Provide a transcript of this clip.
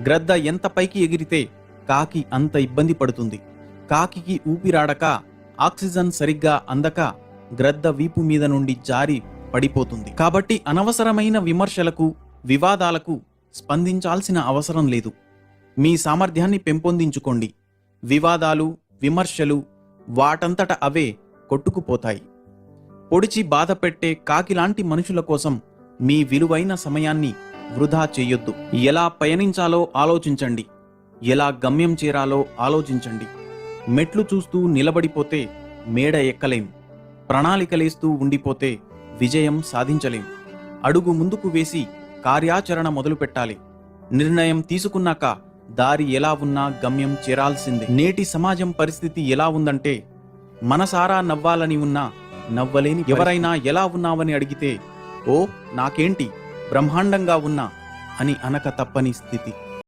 గ్రద్ద ఎంత పైకి ఎగిరితే కాకి అంత ఇబ్బంది పడుతుంది. కాకికి ఊపిరాడక ఆక్సిజన్ సరిగ్గా అందక గ్రద్ద వీపు మీద నుండి జారి పడిపోతుంది. కాబట్టి అనవసరమైన విమర్శలకు, వివాదాలకు స్పందించాల్సిన అవసరం లేదు. మీ సామర్థ్యాన్ని పెంపొందించుకోండి. వివాదాలు, విమర్శలు వాటంతట అవే కొట్టుకుపోతాయి. పొడిచి బాధ పెట్టే కాకిలాంటి మనుషుల కోసం మీ విలువైన సమయాన్ని వృధా చెయ్యొద్దు. ఎలా పయనించాలో ఆలోచించండి. ఎలా గమ్యం చేరాలో ఆలోచించండి. మెట్లు చూస్తూ నిలబడిపోతే మేడ ఎక్కలేం. ప్రణాళికలేస్తూ ఉండిపోతే విజయం సాధించలేం. అడుగు ముందుకు వేసి కార్యాచరణ మొదలుపెట్టాలి. నిర్ణయం తీసుకున్నాక దారి ఎలా ఉన్నా గమ్యం చేరాల్సిందే. నేటి సమాజం పరిస్థితి ఎలా ఉందంటే, మనసారా నవ్వాలని ఉన్నా నవ్వలేని, ఎవరైనా ఎలా ఉన్నావని అడిగితే ఓ నాకేంటి బ్రహ్మాండంగా ఉన్నా అని అనక తప్పని స్థితి.